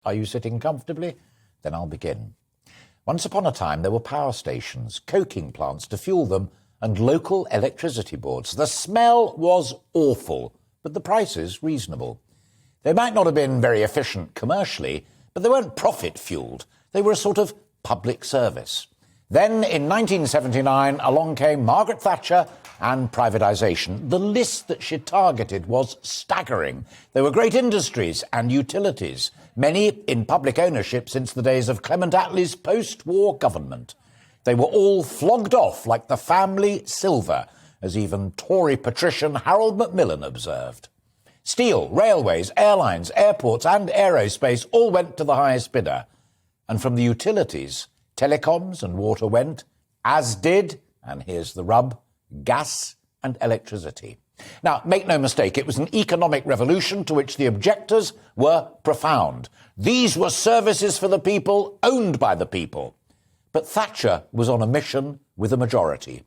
Are you sitting comfortably? Then I'll begin. Once upon a time, there were power stations, coking plants to fuel them, and local electricity boards. The smell was awful, but the prices reasonable. They might not have been very efficient commercially, but they weren't profit-fueled. They were a sort of public service. Then, in 1979, along came Margaret Thatcher and privatisation. The list that she targeted was staggering. There were great industries and utilities, many in public ownership since the days of Clement Attlee's post-war government. They were all flogged off like the family silver, as even Tory patrician Harold Macmillan observed. Steel, railways, airlines, airports and aerospace all went to the highest bidder. And from the utilities, telecoms and water went, as did, and here's the rub, gas and electricity. Now, make no mistake, it was an economic revolution to which the objectors were profound. These were services for the people, owned by the people. But Thatcher was on a mission with a majority.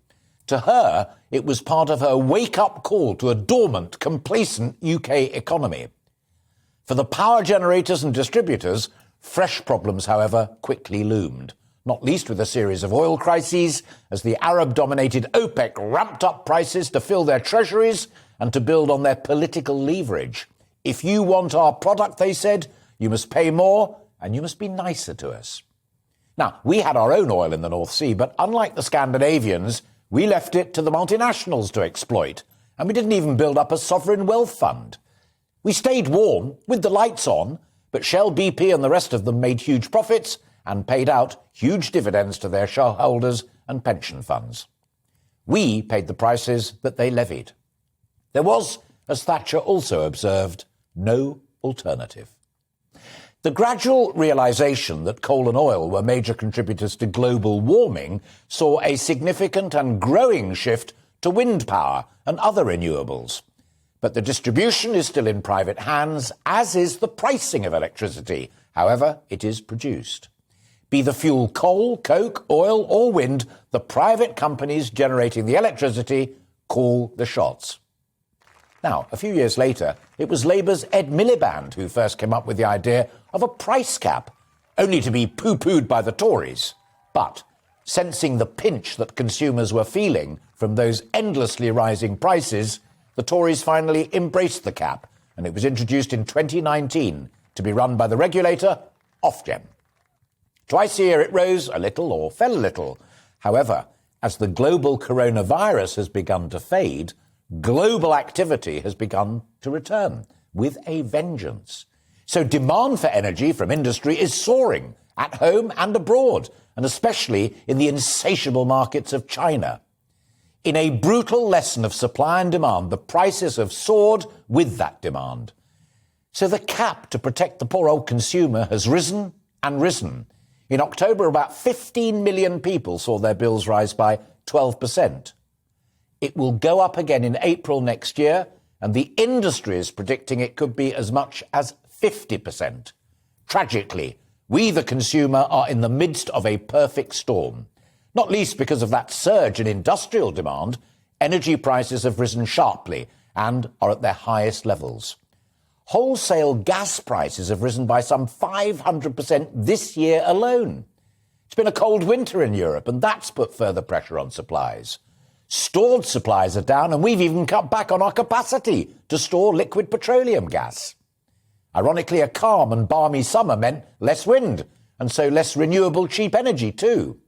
To her, it was part of her wake-up call to a dormant, complacent UK economy. For the power generators and distributors, fresh problems, however, quickly loomed, not least with a series of oil crises as the Arab-dominated OPEC ramped up prices to fill their treasuries and to build on their political leverage. If you want our product, they said, you must pay more and you must be nicer to us. Now, we had our own oil in the North Sea, but unlike the Scandinavians, we left it to the multinationals to exploit, and we didn't even build up a sovereign wealth fund. We stayed warm with the lights on, but Shell, BP and the rest of them made huge profits and paid out huge dividends to their shareholders and pension funds. We paid the prices that they levied. There was, as Thatcher also observed, no alternative. The gradual realisation that coal and oil were major contributors to global warming saw a significant and growing shift to wind power and other renewables. But the distribution is still in private hands, as is the pricing of electricity, however it is produced. Be the fuel coal, coke, oil or wind, the private companies generating the electricity call the shots. Now, a few years later, it was Labour's Ed Miliband who first came up with the idea of a price cap, only to be pooh-poohed by the Tories. But, sensing the pinch that consumers were feeling from those endlessly rising prices, the Tories finally embraced the cap, and it was introduced in 2019 to be run by the regulator, Ofgem. Twice a year it rose a little or fell a little. However, as the global coronavirus has begun to fade, global activity has begun to return with a vengeance. So demand for energy from industry is soaring at home and abroad, and especially in the insatiable markets of China. In a brutal lesson of supply and demand, the prices have soared with that demand. So the cap to protect the poor old consumer has risen and risen. In October, about 15 million people saw their bills rise by 12%. It will go up again in April next year, and the industry is predicting it could be as much as 50%. Tragically, we, the consumer, are in the midst of a perfect storm. Not least because of that surge in industrial demand, energy prices have risen sharply and are at their highest levels. Wholesale gas prices have risen by some 500% this year alone. It's been a cold winter in Europe, and that's put further pressure on supplies. Stored supplies are down, and we've even cut back on our capacity to store liquid petroleum gas. Ironically, a calm and balmy summer meant less wind, and so less renewable cheap energy too.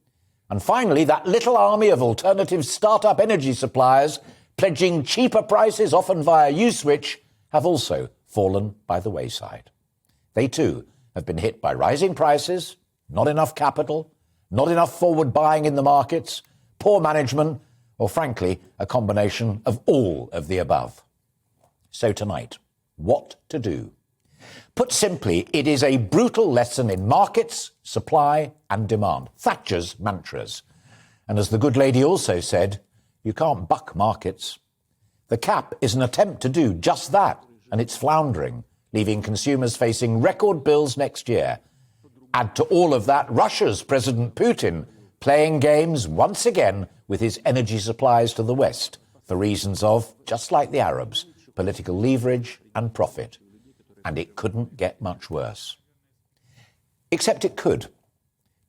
And finally, that little army of alternative start-up energy suppliers pledging cheaper prices, often via U-switch, have also fallen by the wayside. They too have been hit by rising prices, not enough capital, not enough forward buying in the markets, poor management, or frankly, a combination of all of the above. So tonight, what to do? Put simply, it is a brutal lesson in markets, supply and demand. Thatcher's mantras. And as the good lady also said, you can't buck markets. The cap is an attempt to do just that, and it's floundering, leaving consumers facing record bills next year. Add to all of that Russia's President Putin playing games once again with his energy supplies to the West for reasons of, just like the Arabs, political leverage and profit. And it couldn't get much worse. Except it could.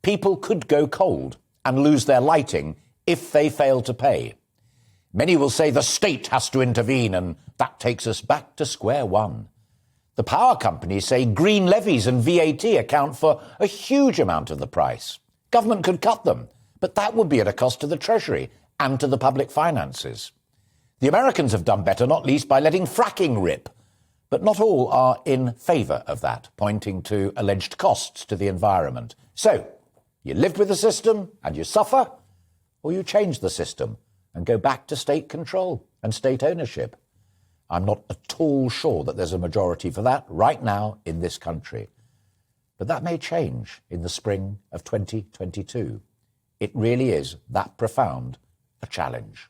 People could go cold and lose their lighting if they fail to pay. Many will say the state has to intervene, and that takes us back to square one. The power companies say green levies and VAT account for a huge amount of the price. Government could cut them, but that would be at a cost to the Treasury and to the public finances. The Americans have done better, not least by letting fracking rip. But not all are in favour of that, pointing to alleged costs to the environment. So, you live with the system and you suffer, or you change the system and go back to state control and state ownership. I'm not at all sure that there's a majority for that right now in this country. But that may change in the spring of 2022. It really is that profound a challenge.